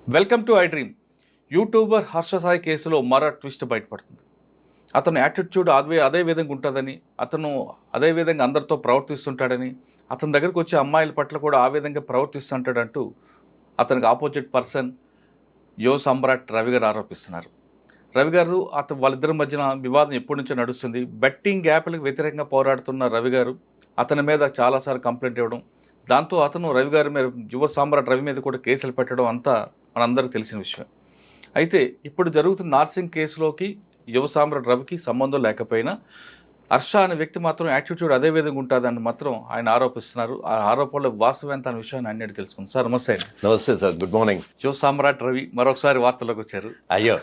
Welcome to I dream. YouTuber Harsha Sai కేసులో మరో twist బయటపడుతుంది. అతను యాటిట్యూడ్ అదే విధంగా ఉంటుందని, అతను అదే విధంగా అందరితో ప్రవర్తిస్తుంటాడని, అతని దగ్గరకు వచ్చే అమ్మాయిల పట్ల కూడా ఆ విధంగా ప్రవర్తిస్తుంటాడంటూ అతనికి ఆపోజిట్ పర్సన్ యువ సమ్రాట్ రవి గారు ఆరోపిస్తున్నారు. రవి గారు వాళ్ళిద్దరి మధ్యన వివాదం ఎప్పటి నుంచో నడుస్తుంది. బెట్టింగ్ యాప్లకు వ్యతిరేకంగా పోరాడుతున్న రవి గారు అతని మీద చాలాసార్లు కంప్లైంట్ ఇవ్వడం, దాంతో అతను రవి గారి మీద, యువ సామ్రాట్ రవి మీద కూడా కేసులు పెట్టడం అంతా మనందరికీ తెలిసిన విషయం. అయితే ఇప్పుడు జరుగుతున్న నార్సింగ్ కేసులోకి యువ సామ్రాట్ రవికి సంబంధం లేకపోయినా హర్ష అనే వ్యక్తి మాత్రం యాటిట్యూడ్ అదే విధంగా ఉంటుందని మాత్రం ఆయన ఆరోపిస్తున్నారు. ఆ ఆరోపణలో వాస్తవం ఎంత అనే విషయాన్ని అన్నిటి తెలుసుకుంది. సార్ నమస్తే. నమస్తే సార్, గుడ్ మార్నింగ్. యువ సామ్రాట్ రవి మరొకసారి వార్తల్లోకి వచ్చారు. అయ్యో,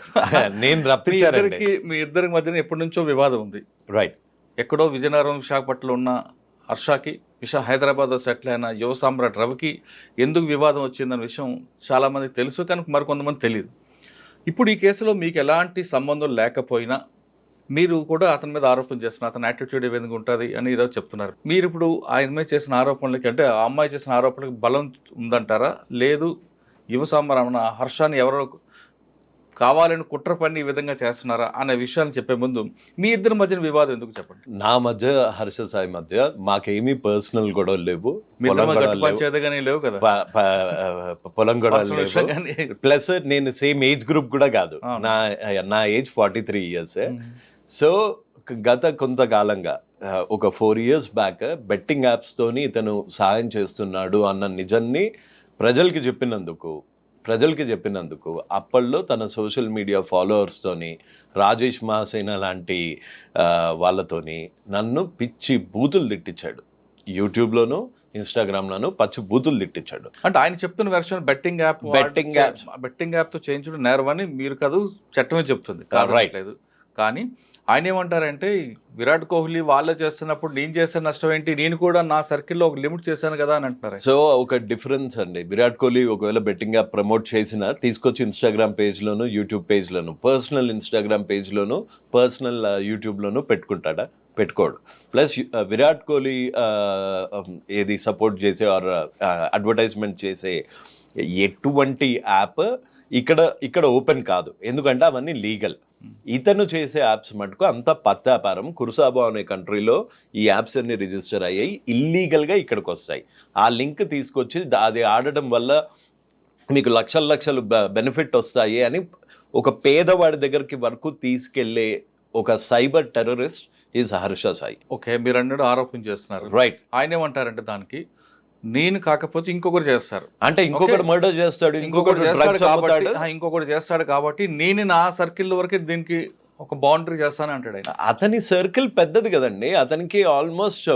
నేను రప్పించారండి. మీ ఇద్దరి మధ్యన ఎప్పటి నుంచో వివాదం ఉంది. రైట్. ఎక్కడో విజయనగరం, విశాఖపట్నంలో ఉన్న హర్షకి, హైదరాబాద్లో సెటిల్ అయిన యువ సామ్రాట్ రవికి ఎందుకు వివాదం వచ్చిందన్న విషయం చాలామందికి తెలుసు, కానీ మరికొంతమంది తెలియదు. ఇప్పుడు ఈ కేసులో మీకు ఎలాంటి సంబంధం లేకపోయినా మీరు కూడా అతని మీద ఆరోపణ చేస్తున్నారు, అతని యాటిట్యూడ్ ఏ విధంగా ఉంటుంది అని ఏదో చెప్తున్నారు. మీరు ఇప్పుడు ఆయన మీద చేసిన ఆరోపణలకి, అంటే ఆ అమ్మాయి చేసిన ఆరోపణలకి బలం ఉందంటారా, లేదు యువ సామ్రాట్ హర్షాన్ని ఎవరో కావాలని కుట్ర పని ఈ విధంగా చేస్తున్నారా అనే విషయాన్ని చెప్పే ముందు మీ ఇద్దరి మధ్యన వివాదం ఎందుకు చెప్పండి. నా మధ్య, హర్ష సాయి మధ్య మాకేమీ పర్సనల్ గొడవలు లేవు, లేవు కదా, పొలం గొడవలు లేవు. ప్లస్ నేను సేమ్ ఏజ్ గ్రూప్ కూడా కాదు. నా ఏజ్ 43 years. సో గత కొంతకాలంగా ఒక 4 years బ్యాక్ బెట్టింగ్ యాప్స్ తోని ఇతను సాయం చేస్తున్నాడు అన్న నిజాన్ని ప్రజలకి చెప్పినందుకు అప్పట్లో తన సోషల్ మీడియా ఫాలోవర్స్తోని, రాజేష్ మహాసేన లాంటి వాళ్ళతోని నన్ను పిచ్చి బూతులు తిట్టించాడు. యూట్యూబ్లోను, ఇన్స్టాగ్రామ్లోను పచ్చి బూతులు తిట్టించాడు. అంటే ఆయన చెప్తున్న వెర్షన్ బెట్టింగ్ యాప్తో చేయించడం నేరం అని మీరు కాదు, చట్టమే చెప్తుంది. రైట్. కానీ ఆయన ఏమంటారంటే, విరాట్ కోహ్లీ వాళ్ళే చేస్తున్నప్పుడు నేను చేసే నష్టం ఏంటి, నేను కూడా నా సర్కిల్లో ఒక లిమిట్ చేశాను కదా అని అంటున్నారు. సో ఒక డిఫరెన్స్ అండి. విరాట్ కోహ్లీ ఒకవేళ బెట్టింగ్ యాప్ ప్రమోట్ చేసినా తీసుకొచ్చి ఇన్స్టాగ్రామ్ పేజ్లోను, యూట్యూబ్ పేజ్లోను, పర్సనల్ ఇన్స్టాగ్రామ్ పేజ్లోను, పర్సనల్ యూట్యూబ్లోను పెట్టుకుంటాడా? పెట్టుకోడు. ప్లస్ విరాట్ కోహ్లీ ఏది సపోర్ట్ చేసే ఆర్ అడ్వర్టైజ్మెంట్ చేసే ఎటువంటి యాప్ ఇక్కడ ఓపెన్ కాదు, ఎందుకంటే అవన్నీ లీగల్. ఇతను చేసే యాప్స్ మటుకు అంత పత్త వ్యాపారం. కుర్సాబో అనే కంట్రీలో ఈ యాప్స్ అన్ని రిజిస్టర్ అయ్యాయి, ఇల్లీగల్గా ఇక్కడికి వస్తాయి. ఆ లింక్ తీసుకొచ్చి అది ఆడడం వల్ల మీకు లక్షలు బెనిఫిట్ వస్తాయి అని ఒక పేదవాడి దగ్గరికి వరకు తీసుకెళ్లే ఒక cyber terrorist is Harsha Sai. Okay, మీరు అన్నట్టు ఆరోపణ చేస్తున్నారు. రైట్. ఆయన ఏమంటారంటే, దానికి నేను కాకపోతే ఇంకొకరు చేస్తారు, అంటే ఇంకొకటి మర్డర్ చేస్తాడు, ఇంకొకటి చేస్తాడు కాబట్టి నేను నా సర్కిల్ వరకే దీనికి ఒక బౌండరీ చేస్తాను అంటాడు ఆయన. అతని సర్కిల్ పెద్దది కదండి. అతనికి ఆల్మోస్ట్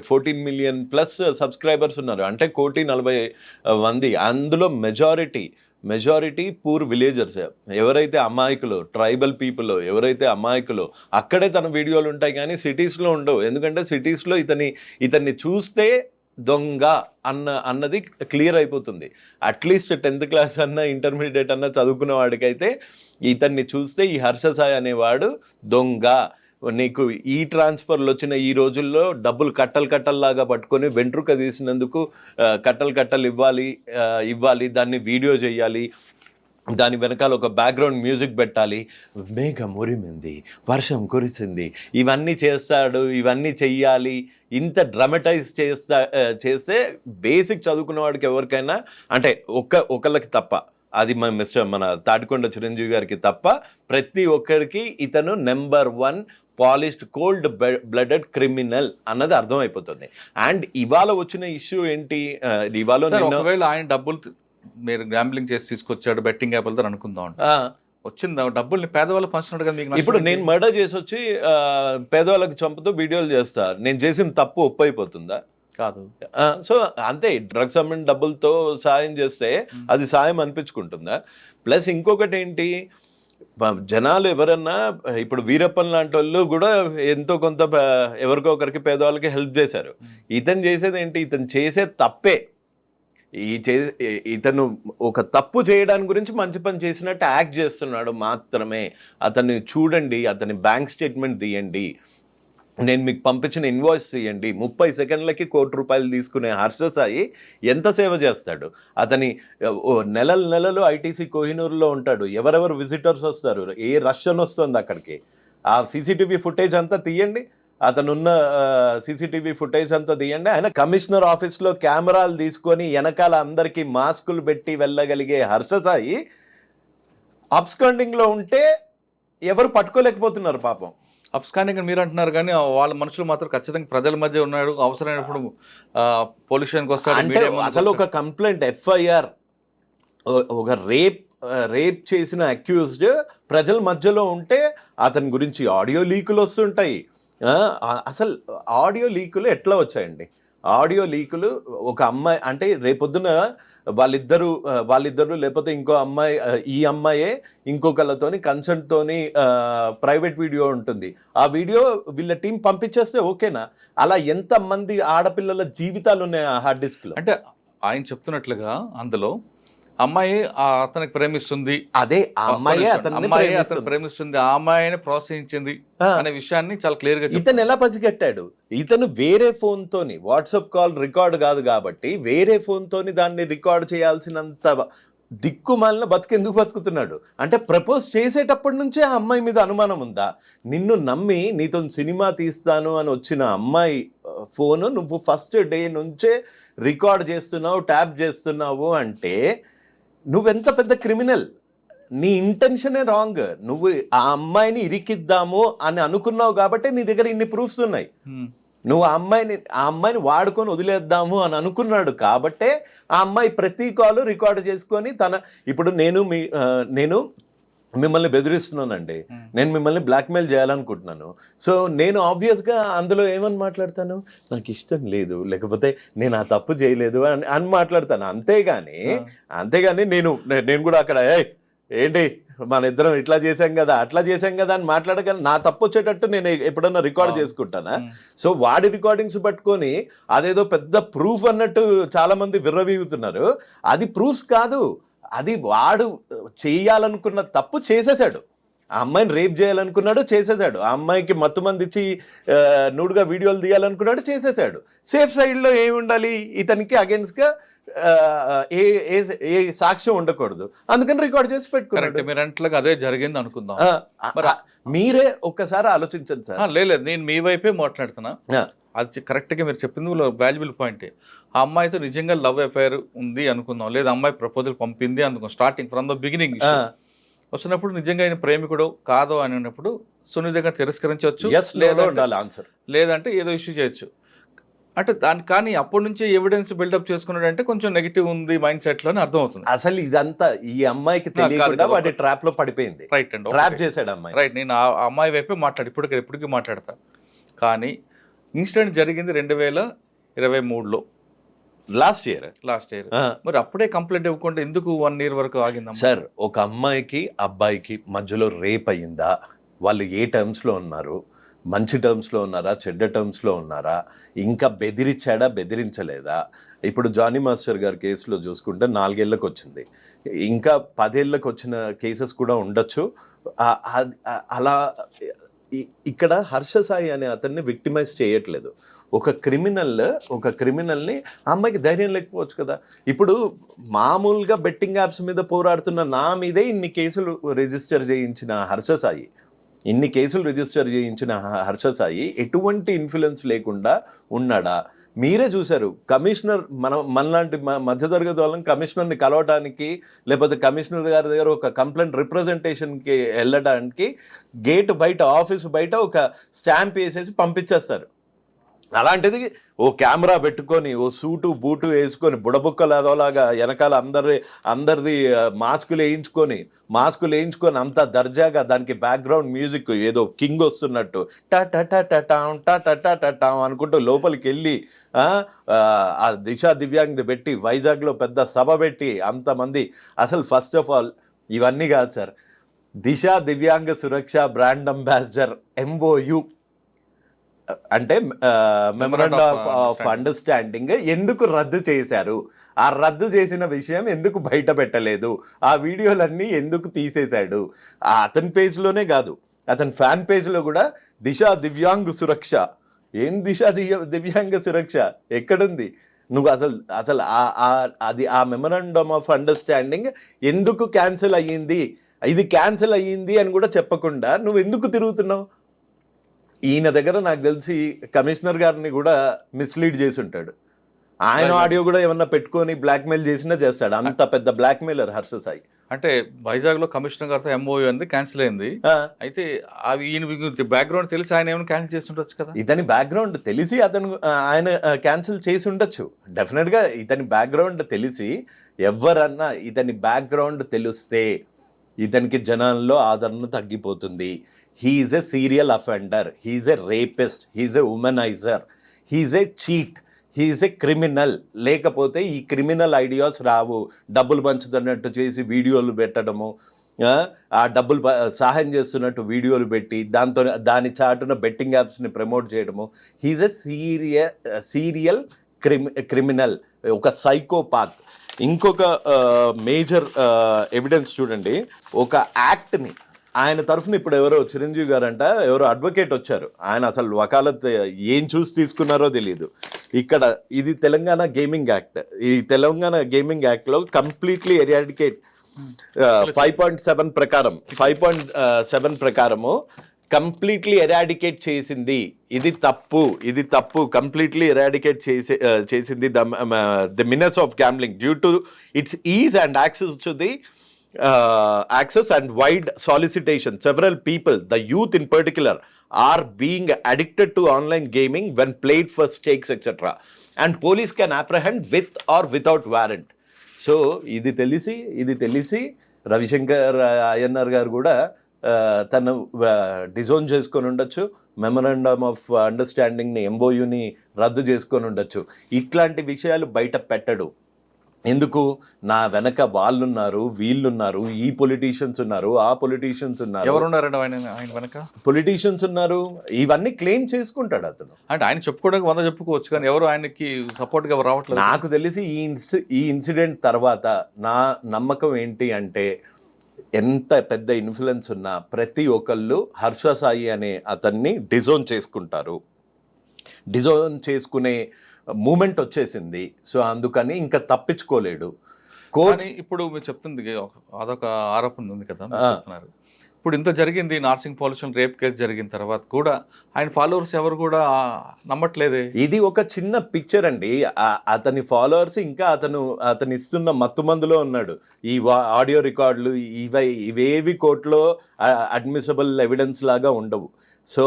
14 million ప్లస్ సబ్స్క్రైబర్స్ ఉన్నారు. అంటే 1,40,00,000 అందులో మెజారిటీ పూర్ విలేజర్స్. ఎవరైతే అమాయకులు, ట్రైబల్ పీపుల్ ఎవరైతే అమాయకులు, అక్కడే తన వీడియోలు ఉంటాయి, కానీ సిటీస్లో ఉండవు. ఎందుకంటే సిటీస్లో ఇతన్ని చూస్తే దొంగ అన్నది క్లియర్ అయిపోతుంది. అట్లీస్ట్ 10th class అన్న, ఇంటర్మీడియట్ అన్న చదువుకున్న వాడికైతే ఇతన్ని చూస్తే ఈ హర్ష సాయి అనేవాడు దొంగ, నీకు ఈ ట్రాన్స్ఫర్లు వచ్చిన ఈ రోజుల్లో డబ్బులు కట్టల్లాగా పట్టుకొని వెంట్రుక తీసినందుకు కట్టలు ఇవ్వాలి, దాన్ని వీడియో చేయాలి, దాని వెనకాల ఒక బ్యాక్గ్రౌండ్ మ్యూజిక్ పెట్టాలి, మేఘం ఉరిమింది, వర్షం కురిసింది, ఇవన్నీ చేస్తాడు, ఇవన్నీ చెయ్యాలి. ఇంత డ్రామటైజ్ చేస్తే బేసిక్ చదువుకున్న వాడికి ఎవరికైనా, అంటే ఒకళ్ళకి తప్ప, అది మన తాటికొండ చిరంజీవి గారికి తప్ప ప్రతి ఒక్కరికి ఇతను number 1 polished cold blooded criminal అన్నది అర్థమైపోతుంది. అండ్ ఇవాళ వచ్చిన ఇష్యూ ఏంటి, ఇవాళ ఒకవేళ ఆయన డబ్బులు మీరు గ్యాంబ్లింగ్ చేసి తీసుకొచ్చాడు బెట్టింగ్ యాప్ వెళ్తారు అనుకుందాం, వచ్చిందా డబ్బుల్ని పేదవాళ్ళు పంచుతున్నాడు కదా మీకు. ఇప్పుడు నేను మర్డర్ చేసి వచ్చి పేదవాళ్ళకి చంపుతూ వీడియోలు చేస్తా, నేను చేసిన తప్పు ఒప్పు అయిపోతుందా? కాదు. సో అంతే, డ్రగ్స్ అమ్మిన డబ్బులతో సాయం చేస్తే అది సాయం అనిపించుకుంటుందా? ప్లస్ ఇంకొకటి ఏంటి, జనాలు ఎవరన్నా, ఇప్పుడు వీరప్పన్ లాంటి వాళ్ళు కూడా ఎంతో కొంత ఎవరికో ఒకరికి పేదవాళ్ళకి హెల్ప్ చేశారు. ఇతను చేసేది ఏంటి, ఇతను చేసే తప్పే. ఇతను ఒక తప్పు చేయడానికి గురించి మంచి పని చేసినట్టు యాక్ట్ చేస్తున్నాడు మాత్రమే. అతన్ని చూడండి, అతని బ్యాంక్ స్టేట్మెంట్ తీయండి, నేను మీకు పంపించిన ఇన్వాయిస్ చేయండి, 30 సెకండ్లకి ₹1,00,00,000 తీసుకునే హర్ష సాయి ఎంత సేవ చేస్తాడు? అతని నెలలు ఐటీసీ కోహినూరులో ఉంటాడు. ఎవరెవరు విజిటర్స్ వస్తారు, ఏ రష్ అని వస్తుంది అక్కడికి, ఆ సీసీటీవీ ఫుటేజ్ అంతా తీయండి, అతనున్న సీసీటీవీ ఫుటేజ్ అంతా తీయండి. ఆయన కమిషనర్ ఆఫీస్లో కెమెరాలు తీసుకొని వెనకాల అందరికీ మాస్కులు పెట్టి వెళ్ళగలిగే హర్ష సాయి అబ్స్కాండింగ్లో ఉంటే ఎవరు పట్టుకోలేకపోతున్నారు పాపం. అబ్స్కాండింగ్ అని మీరు అంటున్నారు కానీ వాళ్ళ మనుషులు మాత్రం ఖచ్చితంగా ప్రజల మధ్య ఉన్నాడు, అవసరమైనప్పుడు పోలీస్ స్టేషన్కి వస్తాడు. అంటే అసలు ఒక కంప్లైంట్ ఎఫ్ఐఆర్, ఒక రేప్ చేసిన అక్యూజ్డ్ ప్రజల మధ్యలో ఉంటే అతని గురించి ఆడియో లీకులు వస్తుంటాయి. అసలు ఆడియో లీకులు ఎట్లా వచ్చాయండి? ఆడియో లీకులు ఒక అమ్మాయి అంటే రేపొద్దున వాళ్ళిద్దరు లేకపోతే ఇంకో అమ్మాయి, ఈ అమ్మాయే ఇంకొకళ్ళతోని కన్సెంట్తోని ప్రైవేట్ వీడియో ఉంటుంది, ఆ వీడియో వీళ్ళ టీం పంపించేస్తే ఓకేనా? అలా ఎంతమంది ఆడపిల్లల జీవితాలు ఉన్నాయి ఆ హార్డ్ డిస్క్లో? అంటే ఆయన చెప్తున్నట్లుగా అందులో అమ్మాయి అతనికి ప్రేమిస్తుంది, అదే ఆ అమ్మాయి అతన్ని ప్రేమిస్తుంది, ఆ అమ్మాయిని ప్రోత్సహించింది అనే విషయాన్ని చాలా క్లియర్ గా ఇతను ఎలా పసిగట్టాడు? ఇతను వేరే ఫోన్ తోని, వాట్సాప్ కాల్ రికార్డ్ కాదు కాబట్టి వేరే ఫోన్ తోని దాన్ని రికార్డ్ చేయాల్సినంత దిక్కుమాలిన బతికెందుకు బతుకుతున్నాడు? అంటే ప్రపోజ్ చేసేటప్పటి నుంచే ఆ అమ్మాయి మీద అనుమానం ఉందా? నిన్ను నమ్మి నీతో సినిమా తీస్తాను అని వచ్చిన అమ్మాయి ఫోను నువ్వు ఫస్ట్ డే నుంచే రికార్డ్ చేస్తున్నావు, ట్యాప్ చేస్తున్నావు అంటే నువ్వెంత పెద్ద క్రిమినల్. నీ ఇంటెన్షనే రాంగ్. నువ్వు ఆ అమ్మాయిని ఇరికిద్దాము అని అనుకున్నావు కాబట్టి నీ దగ్గర ఇన్ని ప్రూఫ్స్ ఉన్నాయి. నువ్వు ఆ అమ్మాయిని వాడుకొని వదిలేద్దాము అని అనుకున్నాడు కాబట్టే ఆ అమ్మాయి ప్రతి కాలు రికార్డు చేసుకొని ఇప్పుడు నేను మిమ్మల్ని బెదిరిస్తున్నానండి, నేను మిమ్మల్ని బ్లాక్మెయిల్ చేయాలనుకుంటున్నాను. సో నేను ఆబ్వియస్గా అందులో ఏమని మాట్లాడతాను, నాకు ఇష్టం లేదు, లేకపోతే నేను ఆ తప్పు చేయలేదు అని మాట్లాడతాను. అంతేగాని నేను కూడా అక్కడ ఏంటి మన ఇద్దరం ఇట్లా చేసాం కదా అట్లా చేసాం కదా అని మాట్లాడగానే నా తప్పు వచ్చేటట్టు నేను ఎప్పుడన్నా రికార్డ్ చేసుకుంటానా? సో వాడి రికార్డింగ్స్ పట్టుకొని అదేదో పెద్ద ప్రూఫ్ అన్నట్టు చాలా మంది విర్రవీగుతున్నారు. అది ప్రూఫ్స్ కాదు, అది వాడు చేయాలనుకున్న తప్పు చేసేసాడు. ఆ అమ్మాయిని రేప్ చేయాలనుకున్నాడు, చేసేసాడు. ఆ అమ్మాయికి మత్తు మంది ఇచ్చి నూడుగా వీడియోలు తీయాలనుకున్నాడు, చేసేసాడు. సేఫ్ సైడ్లో ఏమి ఉండాలి? ఇతనికి అగేన్స్ట్గా ఏ సాక్ష్యం ఉండకూడదు, అందుకని రికార్డ్ చేసి పెట్టుకున్నాడు. అదే జరిగింది అనుకుందాం. మీరే ఒక్కసారి ఆలోచించండి సార్. లేదు, నేను మీ వైపే మాట్లాడుతున్నా. అది కరెక్ట్గా మీరు చెప్పింది వాల్యుబుల్ పాయింటే. ఆ అమ్మాయితో నిజంగా లవ్ అఫైర్ ఉంది అనుకుందాం, లేదా అమ్మాయి ప్రపోజల్ పంపింది అనుకుందాం, స్టార్టింగ్ ఫ్రమ్ ద బిగినింగ్ వస్తున్నప్పుడు నిజంగా ఆయన ప్రేమికుడు కాదో అని అన్నప్పుడు సున్నితంగా తిరస్కరించవచ్చు, లేదంటే ఏదో ఇష్యూ చేయొచ్చు. అంటే కానీ అప్పటి నుంచి ఎవిడెన్స్ బిల్డప్ చేసుకున్నాడు అంటే కొంచెం నెగిటివ్ ఉంది మైండ్ సెట్ లో అర్థం అవుతుంది. అసలు ఇదంతా ఈ అమ్మాయికి తెలియకుండా వాడి ట్రాప్ లో పడిపోయింది. రైట్ అండి, ట్రాప్ చేశాడు అమ్మాయి. రైట్, నేను ఆ అమ్మాయి వైపే ఇప్పటికీ మాట్లాడతా. కానీ ఇన్సిడెంట్ జరిగింది 2023లో, లాస్ట్ ఇయర్. మరి అప్పుడే కంప్లైంట్ ఇవ్వకుండా ఎందుకు 1 year వరకు ఆగిందా సార్? ఒక అమ్మాయికి అబ్బాయికి మధ్యలో రేప్ అయ్యిందా? వాళ్ళు ఏ టర్మ్స్లో ఉన్నారు? మంచి టర్మ్స్లో ఉన్నారా, చెడ్డ టర్మ్స్లో ఉన్నారా? ఇంకా బెదిరించలేదా? ఇప్పుడు జానీ మాస్టర్ గారి కేసులో చూసుకుంటే 4 ఏళ్ళకి వచ్చింది, ఇంకా 10 ఏళ్ళకి వచ్చిన కేసెస్ కూడా ఉండొచ్చు. అలా ఇక్కడ హర్ష సాయి అనే అతన్ని విక్టిమైజ్ చేయట్లేదు. ఒక క్రిమినల్ని అమ్మాయికి ధైర్యం లేకపోవచ్చు కదా. ఇప్పుడు మామూలుగా బెట్టింగ్ యాప్స్ మీద పోరాడుతున్న నా మీదే ఇన్ని కేసులు రిజిస్టర్ చేయించిన హర్ష సాయి ఎటువంటి ఇన్ఫ్లుయెన్స్ లేకుండా ఉన్నాడా? మీరే చూశారు. కమిషనర్ మనలాంటి మధ్యతరగతి వాళ్ళని కమిషనర్ని కలవటానికి, లేకపోతే కమిషనర్ గారి దగ్గర ఒక కంప్లైంట్ రిప్రజెంటేషన్కి వెళ్ళడానికి గేట్ బయట, ఆఫీస్ బయట ఒక స్టాంప్ వేసేసి పంపించేస్తారు. అలాంటిది ఓ కెమెరా పెట్టుకొని, ఓ సూటు బూటు వేసుకొని, బుడబుక్కలాగా వెనకాల అందరిది మాస్కులు వేయించుకొని అంత దర్జాగా దానికి బ్యాక్గ్రౌండ్ మ్యూజిక్ ఏదో కింగ్ వస్తున్నట్టు టా అనుకుంటూ లోపలికి వెళ్ళి ఆ దిశా దివ్యాంగ్ది పెట్టి వైజాగ్లో పెద్ద సభ పెట్టి అంతమంది. అసలు ఫస్ట్ ఆఫ్ ఆల్ ఇవన్నీ కాదు సార్, దిశా దివ్యాంగ సురక్ష బ్రాండ్ అంబాసిడర్ MOU అంటే మెమరాండం ఆఫ్ అండర్స్టాండింగ్ ఎందుకు రద్దు చేశారు? ఆ రద్దు చేసిన విషయం ఎందుకు బయట పెట్టలేదు? ఆ వీడియోలన్నీ ఎందుకు తీసేశాడు? అతని పేజ్లోనే కాదు, అతని ఫ్యాన్ పేజ్లో కూడా దిశ దివ్యాంగ్ సురక్ష. ఏం దిశ దివ్యాంగ సురక్ష ఎక్కడుంది? నువ్వు అసలు అది ఆ మెమరాండమ్ ఆఫ్ అండర్స్టాండింగ్ ఎందుకు క్యాన్సిల్ అయ్యింది, ఇది క్యాన్సిల్ అయ్యింది అని కూడా చెప్పకుండా నువ్వు ఎందుకు తిరుగుతున్నావు? ఈయన దగ్గర నాకు తెలిసి కమిషనర్ గారిని కూడా మిస్లీడ్ చేసి ఉంటాడు. ఆయన ఆడియో కూడా ఏమన్నా పెట్టుకొని బ్లాక్మెయిల్ చేసినా చేస్తాడు. అంత పెద్ద బ్లాక్మెయిలర్ హర్ష సాయి. అంటే వైజాగ్ లో కమిషనర్ గారితో ఎంఓయూ అంది క్యాన్సిల్ అయింది. అయితే అవి ఈయన బ్యాక్గ్రౌండ్ తెలిసి ఆయన ఏమైనా క్యాన్సిల్ చేస్తుండొచ్చు కదా. ఇతని బ్యాక్గ్రౌండ్ తెలిసి ఆయన క్యాన్సిల్ చేసి ఉండొచ్చు డెఫినెట్ గా. ఇతని బ్యాక్గ్రౌండ్ తెలిసి ఎవరన్నా ఇతని బ్యాక్గ్రౌండ్ తెలిస్తే ఇతనికి జనాల్లో ఆదరణ తగ్గిపోతుంది. He's a serial offender, he's a rapist, he's a womaniser, he's a cheat, he's a criminal. లేకపోతే ఈ క్రిమినల్ ఐడియాస్ రావు. డబ్బులు పంచుతున్నట్టు చేసి వీడియోలు పెట్టడము, ఆ డబ్బులు సహాయం చేస్తున్నట్టు వీడియోలు పెట్టి దాని చాటున బెట్టింగ్ యాప్స్ని ప్రమోట్ చేయడము. హీఈస్ ఎ సీరియల్ క్రిమినల్, ఒక సైకోపాత్. ఇంకొక మేజర్ ఎవిడెన్స్ చూడండి. ఒక యాక్ట్ని ఆయన తరఫున ఇప్పుడు ఎవరో చిరంజీవి గారంట ఎవరో అడ్వకేట్ వచ్చారు. ఆయన అసలు వకాలత్ ఏం చూసి తీసుకున్నారో తెలియదు. ఇక్కడ ఇది తెలంగాణ గేమింగ్ యాక్ట్. ఈ తెలంగాణ గేమింగ్ యాక్ట్లో కంప్లీట్లీ ఎరాడికేట్ 5.7 ప్రకారం 5.7 ప్రకారము కంప్లీట్లీ ఎరాడికేట్ చేసింది. ఇది తప్పు కంప్లీట్లీ ఎరాడికేట్ చేసింది the మినస్ of gambling due to it's is and access to the access and wide solicitation. Several people, the youth in particular, are being addicted to online gaming when played for stakes, etc. And police can apprehend with or without warrant. So ఇది తెలిసి రవిశంకర్ అయ్యన్నార్ గారు కూడా తను disown చేసుకొని ఉండొచ్చు. Memorandum of అండర్స్టాండింగ్ని ఎంఓయూని రద్దు చేసుకొని ఉండొచ్చు. ఇట్లాంటి విషయాలు బయట పెట్టడు. ఎందుకు? నా వెనక వాళ్ళున్నారు, వీళ్ళున్నారు, ఈ పొలిటీషియన్స్ ఉన్నారు, ఆ పొలిటీషియన్స్ ఉన్నారు. ఎవరున్నారండి ఆయన వెనక? పొలిటీషియన్స్ ఉన్నారు. ఇవన్నీ క్లెయిమ్ చేసుకుంటాడు అతను. అంటే ఆయన చెప్పుకోవడానికి 100 చెప్పుకోవచ్చు, కానీ ఎవరు ఆయనకి సపోర్ట్ గా రావట్లేదు. నాకు తెలిసి ఈ ఇన్సిడెంట్ తర్వాత నా నమ్మకం ఏంటి అంటే, ఎంత పెద్ద ఇన్ఫ్లుయెన్స్ ఉన్నా ప్రతి ఒక్కళ్ళు హర్ష సాయి అనే అతన్ని డిజోన్ చేసుకుంటారు. డిజోన్ చేసుకునే మూమెంట్ వచ్చేసింది. సో అందుకని ఇంకా తప్పించుకోలేడు. కానీ ఇప్పుడు మీరు చెప్తుంది అదొక ఆరోపణ ఉంది కదా చెప్తున్నారు. ఇప్పుడు ఇంత జరిగింది, నార్సింగ్ పోలీసులు రేప్ కేసు జరిగిన తర్వాత కూడా ఆయన ఫాలోవర్స్ ఎవరు కూడా నమ్మట్లేదే. ఇది ఒక చిన్న పిక్చర్ అండి. అతని ఫాలోవర్స్ ఇంకా అతను ఇస్తున్న మత్తుమందులో ఉన్నాడు. ఈ ఆడియో రికార్డులు ఇవేవి కోర్టులో అడ్మిసిబుల్ ఎవిడెన్స్ లాగా ఉండవు. సో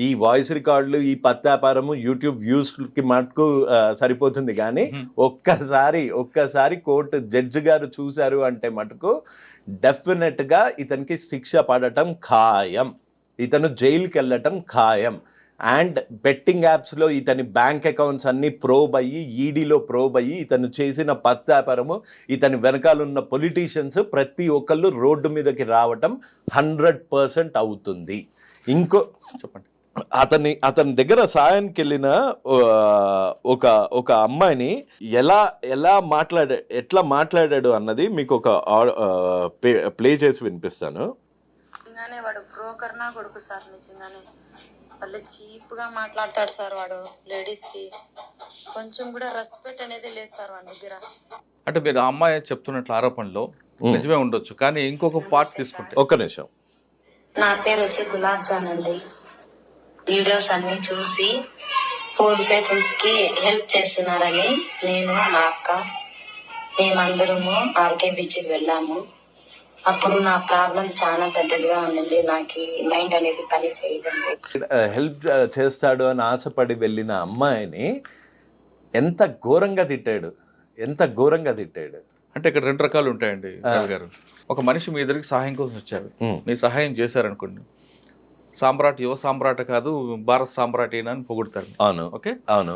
ఈ వాయిస్ రికార్డులు, ఈ పత్తాపారము యూట్యూబ్ వ్యూస్కి మటుకు సరిపోతుంది. కానీ ఒక్కసారి కోర్టు జడ్జి గారు చూశారు అంటే మటుకు డెఫినెట్గా ఇతనికి శిక్ష పడటం ఖాయం, ఇతను జైలుకి వెళ్ళటం ఖాయం. అండ్ బెట్టింగ్ యాప్స్లో ఇతని బ్యాంక్ అకౌంట్స్ అన్నీ ప్రోబ్ అయ్యి, ఈడీలో ప్రోబ్ అయ్యి, ఇతను చేసిన పత్తాపారము, ఇతని వెనకాలన్న పొలిటీషియన్స్ ప్రతి ఒక్కళ్ళు రోడ్డు మీదకి రావటం 100% అవుతుంది. ఇంకో చెప్పండి. అతని దగ్గర సాయానికి వెళ్ళిన ఒక అమ్మాయిని ఎట్లా మాట్లాడాడు అన్నది మీకు ఒక ప్లే చేసి వినిపిస్తాను. నిజంగానే వాడు బ్రోకర్ నా కొడుకు సార్. నిజంగానే వాళ్ళు చీప్ గా మాట్లాడతాడు సార్. వాడు లేడీస్ కి కొంచెం కూడా రెస్పెక్ట్ అనేది లేదు సార్ వాడి దగ్గర. అంటే మీరు ఆ అమ్మాయి చెప్తున్నట్లు ఆరోపణలో నిజమే ఉండొచ్చు, కానీ ఇంకొక పార్ట్ తీసుకుంటే. ఒక్క నిమిషం. నా పేరు వచ్చి గులాబ్ జాన్ అండి. వీడియోస్ అన్ని చూసి పూర్ పీపుల్స్ కి హెల్ప్ చేస్తున్నారని నేను, మా అక్క, మేమందరము ఆర్కే బీచ్కి వెళ్ళాము. అప్పుడు నా ప్రాబ్లం చాలా పెద్దదిగా ఉండింది. నాకు మైండ్ అనేది పని చేయదండి. హెల్ప్ చేస్తాడు అని ఆశపడి వెళ్ళిన అమ్మాయిని ఎంత ఘోరంగా తిట్టాడు. అంటే ఇక్కడ 2 రకాలు ఉంటాయండి గారు. ఒక మనిషి మీ ఎదురికి సహాయం కోసం వచ్చారు, మీ సహాయం చేశారనుకోండి, సామ్రాట్ యువ సామ్రాట్ కాదు భారత్ సామ్రాట్ అయినా అని పొగుడతారు. అవును, ఓకే, అవును.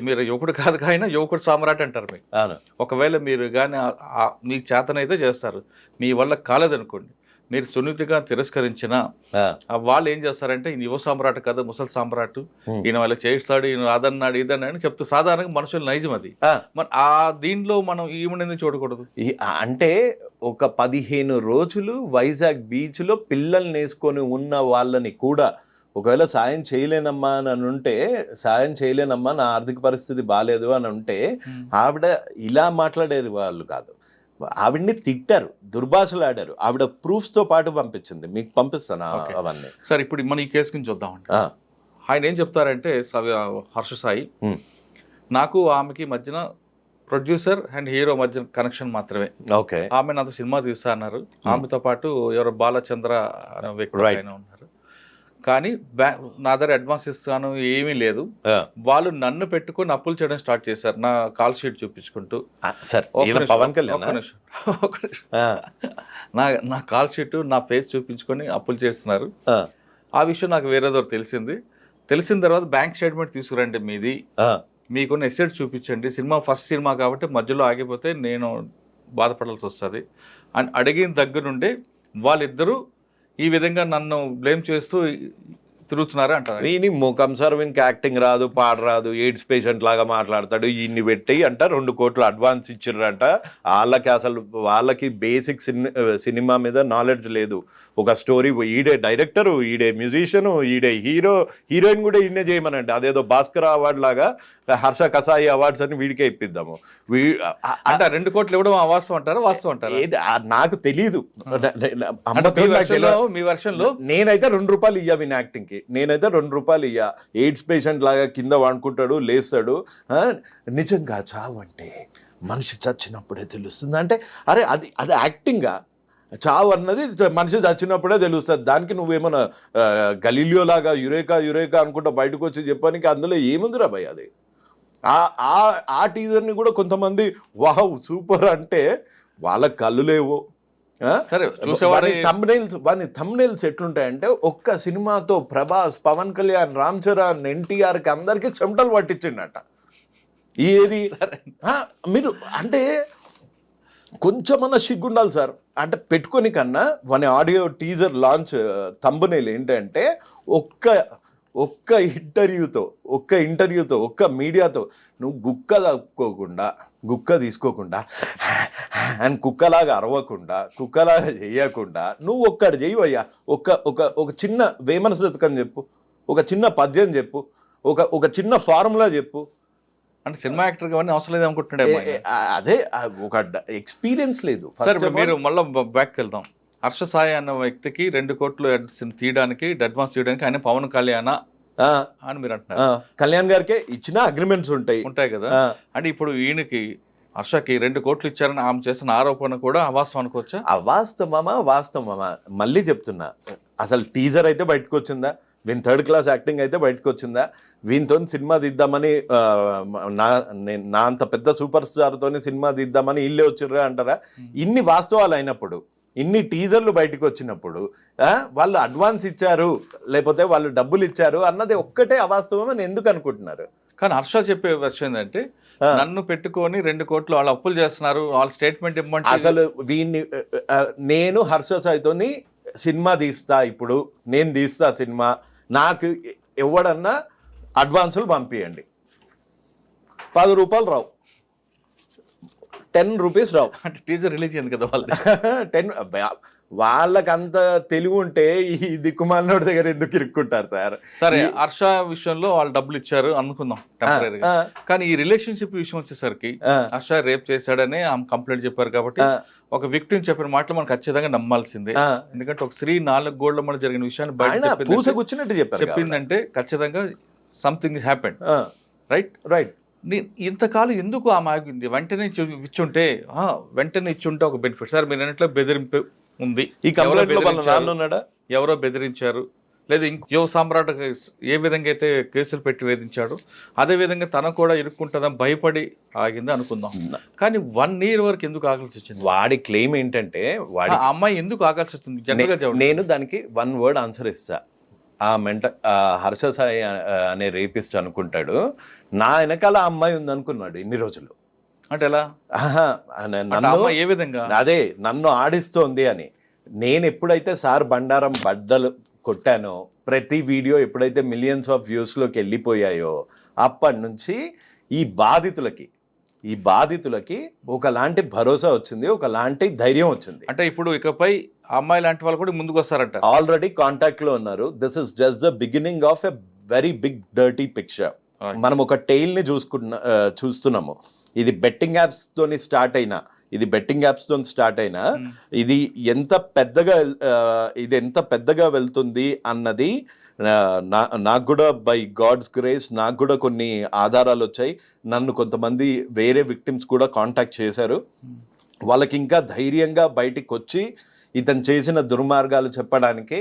మీరు యువకుడు కాదు కానీ యువకుడు సామ్రాట్ అంటారు మీకు. ఒకవేళ మీరు కానీ మీకు చేతనైతే చేస్తారు, మీ వల్ల కాలేదనుకోండి, మీరు సున్నితిగా తిరస్కరించిన వాళ్ళు ఏం చేస్తారంటే ఈయన యువ సామ్రాట్ కదా ముసలి సామ్రాట్, ఈయన వాళ్ళకి చేయిస్తాడు, ఈయన అదన్నాడు ఇదన్నాడు అని చెప్తూ సాధారణంగా మనుషులు నైజం అది. మరి ఆ దీంట్లో మనం ఈమెను చూడకూడదు. అంటే ఒక 15 రోజులు వైజాగ్ బీచ్లో పిల్లల్ని వేసుకొని ఉన్న వాళ్ళని కూడా ఒకవేళ సాయం చేయలేనమ్మా అని ఉంటే, సాయం చేయలేనమ్మా నా ఆర్థిక పరిస్థితి బాగాలేదు అని ఉంటే ఆవిడ ఇలా మాట్లాడేది వాళ్ళు కాదు. ఆవిడ్ని తిట్టారు, దుర్భాషలాడారు. ఆవిడ ప్రూఫ్స్తో పాటు పంపించింది, మీకు పంపిస్తాను అవన్నీ. సార్ ఇప్పుడు మన ఈ కేసు గురించి చూద్దామండి. ఆయన ఏం చెప్తారంటే హర్ష సాయి, నాకు ఆమెకి మధ్యన ప్రొడ్యూసర్ అండ్ హీరో మధ్య కనెక్షన్ మాత్రమే. ఓకే, ఆమె నాతో సినిమా తీస్తా అన్నారు. ఆమెతో పాటు ఎవరో బాలచంద్ర అనే వ్యక్తి ఆయన ఉన్నారు. కానీ నా దగ్గర అడ్వాన్స్ ఇస్తాను ఏమీ లేదు. వాళ్ళు నన్ను పెట్టుకొని అప్పులు చేయడం స్టార్ట్ చేశారు, నా కాల్ షీట్ చూపించుకుంటూ. నా కాల్ షీట్, నా ఫేస్ చూపించుకొని అప్పులు చేస్తున్నారు. ఆ విషయం నాకు వేరేదో తెలిసింది. తెలిసిన తర్వాత బ్యాంక్ స్టేట్మెంట్ తీసుకురండి మీది, మీకున్న ఎసెట్ చూపించండి. సినిమా ఫస్ట్ సినిమా కాబట్టి మధ్యలో ఆగిపోతే నేను బాధపడాల్సి వస్తుంది అని అడిగిన దగ్గర నుండి వాళ్ళిద్దరూ ఈ విధంగా నన్ను బ్లేమ్ చేస్తూ తిరుగుతున్నారు అంటారు. వీని ముఖం సార్, వీనికి యాక్టింగ్ రాదు, పాడరాదు, ఎయిడ్స్ పేషెంట్ లాగా మాట్లాడతాడు, ఈయన్ని పెట్టి అంట 2 కోట్లు అడ్వాన్స్ ఇచ్చిర్రంట. వాళ్ళకి అసలు వాళ్ళకి బేసిక్ సినిమా మీద నాలెడ్జ్ లేదు. ఒక స్టోరీ, ఈడే డైరెక్టరు, ఈడే మ్యూజిషియను, ఈడే హీరో, హీరోయిన్ కూడా ఈయనే చేయమనండి. అదేదో భాస్కర్ అవార్డు లాగా హర్ష కసాయి అవార్డ్స్ అని వీడికే ఇప్పిద్దాము. అంటే 2 కోట్లు ఇవ్వడం అవాస్తవం అంటారు, వాస్తవం అంటారు? నాకు తెలీదు. మీ వర్షన్లో నేనైతే 2 రూపాయలు ఇయ్యా విన్ యాక్టింగ్ కి, నేనైతే 2 రూపాయలు ఇయ్యా. ఎయిడ్స్ పేషెంట్ లాగా కింద వాడుకుంటాడు, లేస్తాడు. నిజంగా చావు అంటే మనిషి చచ్చినప్పుడే తెలుస్తుంది అంటే, అరే అది అది యాక్టింగా? చావు అన్నది మనిషి చచ్చినప్పుడే తెలుస్తుంది. దానికి నువ్వేమన్నా గలీలియో లాగా యురేకా యురేకా అనుకుంటా బయటకు వచ్చి చెప్పడానికి అందులో ఏముందిరా భయ్? అది ఆ టీజర్ని కూడా కొంతమంది వావ్ సూపర్ అంటే వాళ్ళకి కళ్ళు లేవు. థంబ్నెయిల్స్ ఎట్లుంటాయంటే, ఒక్క సినిమాతో ప్రభాస్, పవన్ కళ్యాణ్, రామ్ చరణ్, ఎన్టీఆర్కి అందరికీ చెమటలు పట్టించిండట. ఏది మీరు అంటే కొంచెమన్నా సిగ్గుండాలి సార్. అంటే పెట్టుకొని కన్నా మన ఆడియో టీజర్ లాంచ్ థంబ్నెయిల్ ఏంటంటే, ఒక్క ఇంటర్వ్యూతో ఒక్క మీడియాతో నువ్వు గుక్క తీసుకోకుండా అండ్ కుక్కలాగా అరవకుండా, కుక్కలాగా చేయకుండా నువ్వు ఒక్కటి చెయ్యవయ్యా. ఒక చిన్న వేమన శతకం చెప్పు, ఒక చిన్న పద్యం చెప్పు, ఒక చిన్న ఫార్ములా చెప్పు. అంటే సినిమా యాక్టర్ అవన్నీ అవసరం లేదు అనుకుంటున్నాడు. అదే ఒక ఎక్స్పీరియన్స్ లేదు. మీరు మళ్ళీ బ్యాక్ వెళ్దాం. హర్ష సాయి అన్న వ్యక్తికి 2 కోట్లు తీయడానికి, అడ్వాన్స్ తీయడానికి ఆయన పవన్ కళ్యాణ్ అని మీరు అంటున్నారు. కళ్యాణ్ గారికి ఇచ్చిన అగ్రిమెంట్స్ ఉంటాయి కదా. అంటే ఇప్పుడు ఈయనకి హర్షకి 2 కోట్లు ఇచ్చారని ఆమె చేసిన ఆరోపణ కూడా అవాస్తవం అనుకోవచ్చా? వాస్తవమా మళ్ళీ చెప్తున్నా. అసలు టీజర్ అయితే బయటకు వచ్చిందా? వీని 3rd క్లాస్ యాక్టింగ్ అయితే బయటకు వచ్చిందా? వీనితో సినిమా తీద్దామని, నా అంత పెద్ద సూపర్ స్టార్తో సినిమా తీద్దామని ఇల్లే వచ్చిర్రా అంటారా? ఇన్ని వాస్తవాలు అయినప్పుడు, ఇన్ని టీజర్లు బయటకు వచ్చినప్పుడు వాళ్ళు అడ్వాన్స్ ఇచ్చారు లేకపోతే వాళ్ళు డబ్బులు ఇచ్చారు అన్నది ఒక్కటే అవాస్తవం అని ఎందుకు అనుకుంటున్నారు? కానీ హర్ష చెప్పే విషయం ఏంటంటే, నన్ను పెట్టుకొని 2 కోట్లు వాళ్ళు అప్పులు చేస్తున్నారు, వాళ్ళ స్టేట్మెంట్ ఇవ్వమంటే. అసలు వీన్ని నేను హర్ష సాయితోని సినిమా తీస్తా, ఇప్పుడు నేను తీస్తా సినిమా, నాకు ఎవడన్నా అడ్వాన్సులు పంపించండి, 10 రూపాయలు రావు, 10 రూపీస్ రావు. అంటే టీజర్ రిలీజ్ అయింది కదా వాళ్ళు 10. వాళ్ళకంత తెలివి ఉంటే ఈ దిక్కుమాలినోడి దగ్గర ఎందుకు ఇరుక్కుంటారు సార్? సరే, హర్ష విషయంలో వాళ్ళు డబ్బులు ఇచ్చారు అనుకుందాం టెంపరీగా. కానీ ఈ రిలేషన్షిప్ విషయం వచ్చేసరికి హర్ష రేప్ చేశాడని ఆమె కంప్లైంట్ చెప్పారు కాబట్టి ఒక విక్టిమ్ చెప్పిన మాటలు మనం ఖచ్చితంగా నమ్మాల్సిందే. ఎందుకంటే ఒక స్త్రీ 4 గోళ్ల మధ్య జరిగిన విషయాన్ని బయట చెప్పిందంటే ఖచ్చితంగా సంథింగ్ హ్యాపెండ్. రైట్. ఇంతకాలం ఎందుకు ఆమె ఆగింది? వెంటనే ఇచ్చుంటే ఒక బెనిఫిట్. సార్ మీరు అన్నట్లు బెదిరింపు ఉంది, ఎవరో బెదిరించారు, లేదా యువ సామ్రాట్ ఏ విధంగా అయితే కేసులు పెట్టి వేధించాడు అదే విధంగా తన కూడా ఇరుక్కుంటుందని భయపడి ఆగింది అనుకుందాం. కానీ 1 year వరకు ఎందుకు ఆగాల్సి వచ్చింది? వాడి క్లెయిమ్ ఏంటంటే, వాడి అమ్మాయి ఎందుకు ఆగాల్సి వచ్చింది జనరల్గా? నేను దానికి 1 word ఆన్సర్ ఇస్తా. హర్ష సాయి అనే రేపిస్ట్ అనుకుంటాడు, నా వెనకాల అమ్మాయి ఉంది అనుకున్నాడు ఇన్ని రోజులు. అంటే ఎలా? ఏ విధంగా? అదే నన్ను ఆడిస్తోంది అని. నేను ఎప్పుడైతే సార్ బండారం బద్దలు కొట్టానో, ప్రతి వీడియో ఎప్పుడైతే మిలియన్స్ ఆఫ్ వ్యూస్లోకి వెళ్ళిపోయాయో, అప్పటి నుంచి ఈ బాధితులకి ఈ బాధితులకి ఒకలాంటి భరోసా వచ్చింది, ఒకలాంటి ధైర్యం వచ్చింది. అంటే ఇప్పుడు ఇకపై అమ్మాయి లాంటి వాళ్ళు కూడా ముందుకు వస్తారంట. ఆల్రెడీ కాంటాక్ట్ లో ఉన్నారు. This is just the beginning of a very big dirty picture. మనం ఒక టైల్ ని చూస్తున్నాము. ఇది బెట్టింగ్ యాప్స్ తోని స్టార్ట్ అయినా ఇది ఎంత పెద్దగా వెళ్తుంది అన్నది నాకు కూడా బై గాడ్స్ గ్రేస్ నాకు కూడా కొన్ని ఆధారాలు వచ్చాయి. నన్ను కొంతమంది వేరే విక్టిమ్స్ కూడా కాంటాక్ట్ చేశారు. వాళ్ళకి ఇంకా ధైర్యంగా బయటికి వచ్చి ఇతను చేసిన దుర్మార్గాలు చెప్పడానికి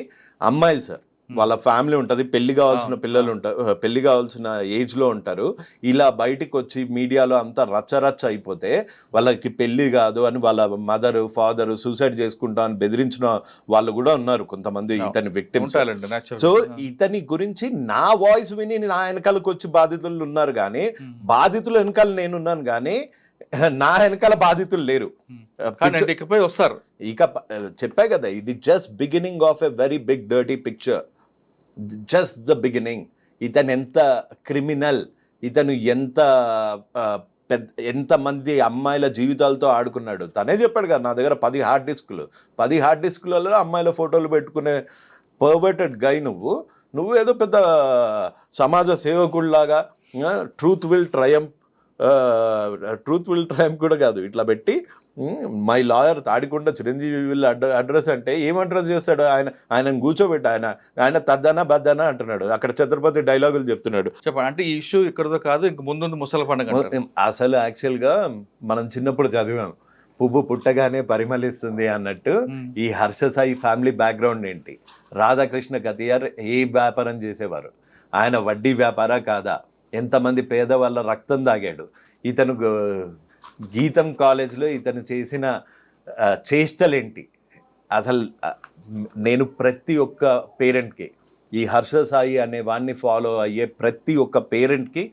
అమ్మాయిలు సార్, వాళ్ళ ఫ్యామిలీ ఉంటుంది, పెళ్లి కావాల్సిన పిల్లలు ఉంటారు, పెళ్లి కావాల్సిన ఏజ్లో ఉంటారు. ఇలా బయటికి వచ్చి మీడియాలో అంతా రచ్చరచ్చ అయిపోతే వాళ్ళకి పెళ్లి కాదు అని వాళ్ళ మదర్ ఫాదర్ సూసైడ్ చేసుకుంటా అని బెదిరించిన వాళ్ళు కూడా ఉన్నారు కొంతమంది ఇతని విక్టిమ్స్. సో ఇతని గురించి నా వాయిస్ విని నా వెనకాలకు వచ్చి బాధితులు ఉన్నారు, కానీ బాధితుల వెనకాల నేనున్నాను, కానీ నా వెనకాల బాధితులు లేరు. ఇకపై వస్తారు. ఇక చెప్పా కదా, ఇది just beginning of a very big dirty picture, just the beginning. ఇతను ఎంత క్రిమినల్, ఇతను ఎంతమంది అమ్మాయిల జీవితాలతో ఆడుకున్నాడు. తనే చెప్పాడు కదా, నా దగ్గర 10 హార్డ్ డిస్కులలో అమ్మాయిల ఫోటోలు పెట్టుకునే పర్వర్టెడ్ గై నువ్వు ఏదో పెద్ద సమాజ సేవకుల్లాగా ట్రూత్ విల్ ట్రయంప్ కూడా కాదు, ఇట్లా పెట్టి మై లాయర్ తాడికొండ చిరంజీవి వీళ్ళు అడ్రస్ అంటే ఏం అడ్రస్ చేస్తాడు ఆయన కూర్చోబెట్టి ఆయన తద్దనా బద్దనా అంటున్నాడు, అక్కడ ఛత్రపతి డైలాగులు చెప్తున్నాడు. చెప్పండి, అంటే ఈ ఇష్యూ ఇక్కడతో కాదు, ఇంక ముందు ముసలి పండుగ. అసలు యాక్చువల్గా మనం చిన్నప్పుడు చదివాం, పువ్వు పుట్టగానే పరిమళిస్తుంది అన్నట్టు. ఈ హర్ష సాయి ఫ్యామిలీ బ్యాక్గ్రౌండ్ ఏంటి? రాధాకృష్ణ కతియార్ ఏ వ్యాపారం చేసేవారు? ఆయన వడ్డీ వ్యాపారా కాదా? ఎంతమంది పేదవాళ్ళ రక్తం తాగాడు? ఇతను గీతం కాలేజ్లో ఇతను చేసిన చేష్టలేంటి? అసలు నేను ప్రతి ఒక్క పేరెంట్కి, ఈ హర్ష సాయి అనే వాడిని ఫాలో అయ్యే ప్రతి ఒక్క పేరెంట్కి,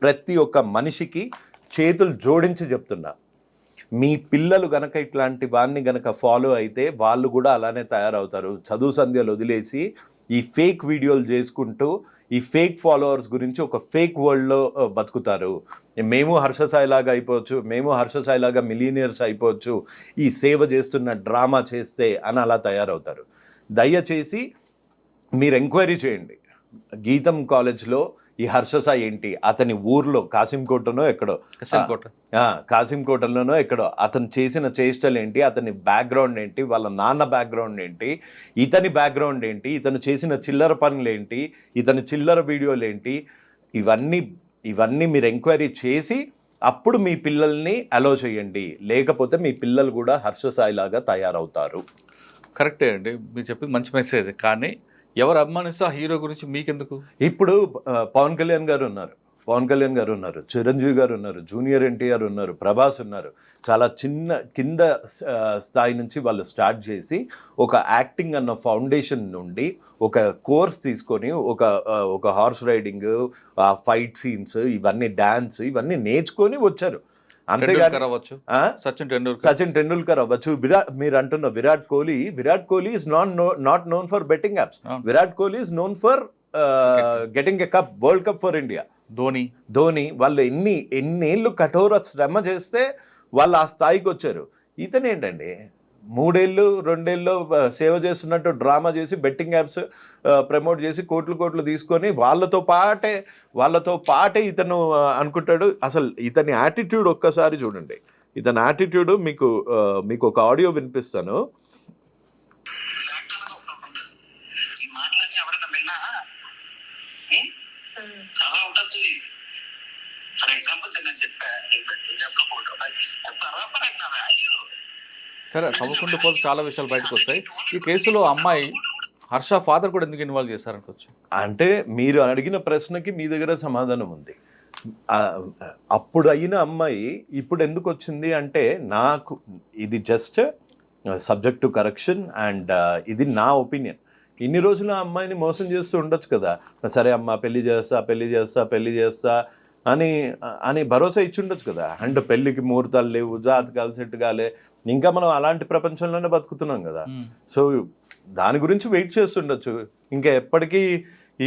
ప్రతి ఒక్క మనిషికి చేతులు జోడించి చెప్తున్నా, మీ పిల్లలు గనక ఇట్లాంటి వాడిని గనక ఫాలో అయితే వాళ్ళు కూడా అలానే తయారవుతారు. చదువు సంధ్యలు వదిలేసి ఈ ఫేక్ వీడియోలు చేసుకుంటూ ఈ ఫేక్ ఫాలోవర్స్ గురించి ఒక ఫేక్ వరల్డ్లో బతుకుతారు. మేము హర్ష సాయి లాగా అయిపోవచ్చు, మేము హర్ష సాయి లాగా మిలీనియర్స్ అయిపోవచ్చు, ఈ సేవ చేస్తున్న డ్రామా చేస్తే అని అలా తయారవుతారు. దయచేసి మీరు ఎంక్వైరీ చేయండి. గీతం కాలేజ్లో ఈ హర్ష సాయి ఏంటి, అతని ఊర్లో కాసింకోటనో ఎక్కడో, కాసింకోటలోనో ఎక్కడో అతను చేసిన చేష్టలు ఏంటి, అతని బ్యాక్గ్రౌండ్ ఏంటి, వాళ్ళ నాన్న బ్యాక్గ్రౌండ్ ఏంటి, ఇతని బ్యాక్గ్రౌండ్ ఏంటి, ఇతను చేసిన చిల్లర పనులు ఏంటి, ఇతని చిల్లర వీడియోలు ఏంటి, ఇవన్నీ మీరు ఎంక్వైరీ చేసి అప్పుడు మీ పిల్లల్ని అలో చేయండి. లేకపోతే మీ పిల్లలు కూడా హర్ష సాయి లాగా తయారవుతారు. కరెక్టే అండి, మీరు చెప్పింది మంచి మెసేజ్. కానీ ఎవరు అభిమానిస్తే ఆ హీరో గురించి మీకెందుకు? ఇప్పుడు పవన్ కళ్యాణ్ గారు ఉన్నారు, చిరంజీవి గారు ఉన్నారు, జూనియర్ ఎన్టీఆర్ ఉన్నారు, ప్రభాస్ ఉన్నారు. చాలా కింద స్థాయి నుంచి వాళ్ళు స్టార్ట్ చేసి ఒక యాక్టింగ్ అన్న ఫౌండేషన్ నుండి ఒక కోర్స్ తీసుకొని ఒక హార్స్ రైడింగ్, ఫైట్ సీన్స్, ఇవన్నీ డాన్స్, ఇవన్నీ నేర్చుకొని వచ్చారు. అంతేగాని సచిన్ టెండూల్కర్ అవ్వచ్చు, మీరు అంటున్న Virat Kohli is not known for betting apps. Virat Kohli is known for getting a cup, world cup for India. Dhoni వాళ్ళు ఎన్నేళ్ళు కఠోర శ్రమ చేస్తే వాళ్ళు ఆ స్థాయికి వచ్చారు. ఇతను ఏంటండి 2 ఏళ్ళు సేవ చేస్తున్నట్టు డ్రామా చేసి బెట్టింగ్ యాప్స్ ప్రమోట్ చేసి కోట్లు తీసుకొని వాళ్ళతో పాటే ఇతను అనుకుంటాడు. అసలు ఇతని యాటిట్యూడ్ ఒక్కసారి చూడండి. ఇతని యాటిట్యూడ్ మీకు ఒక ఆడియో వినిపిస్తాను. సరే, తవ్వకుండా పోతే చాలా విషయాలు బయటకు వస్తాయి. ఈ కేసులో అమ్మాయి హర్ష ఫాదర్ కూడా ఎందుకు ఇన్వాల్వ్ చేశారనుకోవచ్చు? అంటే మీరు అడిగిన ప్రశ్నకి మీ దగ్గర సమాధానం ఉంది. అప్పుడు అయిన అమ్మాయి ఇప్పుడు ఎందుకు వచ్చింది అంటే, నాకు ఇది just subject to correction and ఇది నా ఒపీనియన్. ఇన్ని రోజులు ఆ అమ్మాయిని మోసం చేస్తూ ఉండొచ్చు కదా, సరే అమ్మ పెళ్లి చేస్తా అని భరోసా ఇచ్చి ఉండొచ్చు కదా. అంటే పెళ్లికి ముహూర్తాలు లేవు, జాతకాలు సెట్ కాలే, ఇంకా మనం అలాంటి ప్రపంచంలోనే బతుకుతున్నాం కదా. సో దాని గురించి వెయిట్ చేస్తుండొచ్చు. ఇంకా ఎప్పటికీ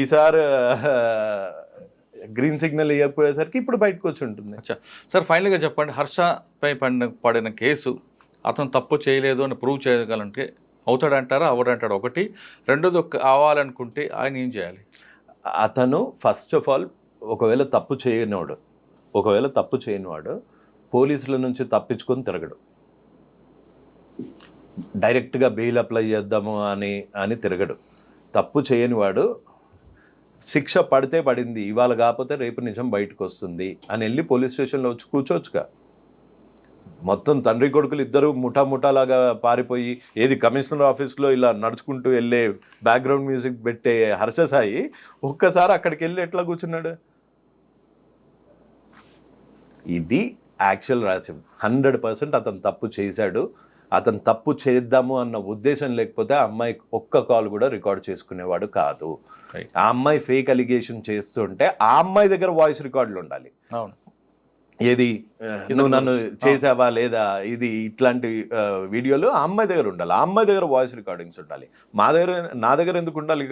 ఈసారి గ్రీన్ సిగ్నల్ ఇవ్వకపోయేసరికి ఇప్పుడు బయటకు వచ్చి ఉంటుంది. అచ్చా సార్, ఫైనల్గా చెప్పండి, హర్షపై పడిన కేసు అతను తప్పు చేయలేదు అని ప్రూవ్ చేయగలంటే అవుతాడంటారా అవడంటారా? ఒకటి. రెండోది అవ్వాలనుకుంటే ఆయన ఏం చేయాలి? అతను ఫస్ట్ ఆఫ్ ఆల్ ఒకవేళ తప్పు చేయనివాడు పోలీసుల నుంచి తప్పించుకొని తిరగడు. డైరెక్ట్గా బెయిల్ అప్లై చేద్దాము అని తిరగడు. తప్పు చేయనివాడు శిక్ష పడితే పడింది, ఇవాళ కాకపోతే రేపు నిజం బయటకు వస్తుంది అని వెళ్ళి పోలీస్ స్టేషన్లో వచ్చి కూర్చోవచ్చుగా. మొత్తం తండ్రి కొడుకులు ఇద్దరు ముఠాలాగా పారిపోయి ఏది కమిషనర్ ఆఫీస్లో ఇలా నడుచుకుంటూ వెళ్ళే బ్యాక్గ్రౌండ్ మ్యూజిక్ పెట్టే హర్ష సాయి ఒక్కసారి అక్కడికి వెళ్ళి ఎట్లా కూర్చున్నాడు? ఇది యాక్చువల్ రాసిం. 100% అతను తప్పు చేశాడు. అతను తప్పు చేద్దాము అన్న ఉద్దేశం లేకపోతే ఆ అమ్మాయి ఒక్క కాల్ కూడా రికార్డ్ చేసుకునేవాడు కాదు. ఆ అమ్మాయి ఫేక్ అలిగేషన్ చేస్తుంటే ఆ అమ్మాయి దగ్గర వాయిస్ రికార్డులు ఉండాలి. అవును. ఏది నువ్వు నన్ను చేసావా లేదా, ఇది ఇట్లాంటి వీడియోలు ఆ అమ్మాయి దగ్గర ఉండాలి. ఆ అమ్మాయి దగ్గర వాయిస్ రికార్డింగ్స్ ఉండాలి. నా దగ్గర ఎందుకు ఉండాలి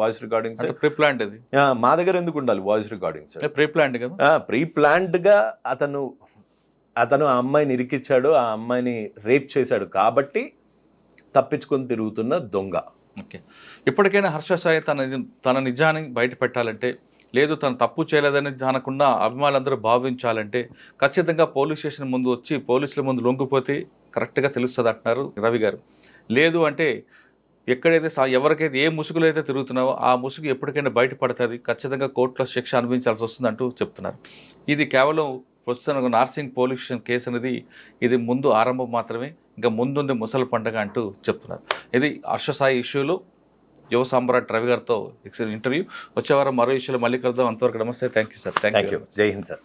వాయిస్ రికార్డింగ్స్? ప్రీప్లాంట్ ఇది. మా దగ్గర ఎందుకు ఉండాలి వాయిస్ రికార్డింగ్స్? ప్రీప్లాంట్ కదా. ప్రీప్లాంట్ గా అతను ఆ అమ్మాయిని ఇరికిచ్చాడు, ఆ అమ్మాయిని రేప్ చేశాడు కాబట్టి తప్పించుకొని తిరుగుతున్న దొంగ. ఓకే. ఇప్పటికైనా హర్ష సాయి తన నిజాన్ని బయట పెట్టాలంటే, లేదు తను తప్పు చేయలేదని అనకుండా అభిమానులందరూ భావించాలంటే ఖచ్చితంగా పోలీస్ స్టేషన్ ముందు వచ్చి పోలీసుల ముందు లొంగిపోతే కరెక్ట్గా తెలుస్తుంది అంటున్నారు రవి గారు. లేదు అంటే ఎక్కడైతే ఎవరికైతే ఏ ముసుగులో అయితే తిరుగుతున్నావో ఆ ముసుగు ఎప్పటికైనా బయటపడుతుంది, ఖచ్చితంగా కోర్టులో శిక్ష అనుభవించాల్సి వస్తుంది అంటూ చెప్తున్నారు. ఇది కేవలం ప్రస్తుతం నార్సింగ్ పోలీస్ స్టేషన్ కేసు అనేది ఇది ముందు ఆరంభం మాత్రమే, ఇంకా ముందుంది ముసలి పండుగ అంటూ చెప్తున్నారు. ఇది హర్ష సాయి ఇష్యూలో యువ సామ్రాట్ రవి గారితో ఇంటర్వ్యూ. వచ్చే వారం మరో ఇష్యూలో మళ్ళీ కలుద్దాం. అంతవరకు నమస్తే. Thank you sir. Thank you. జై హింద్ సార్.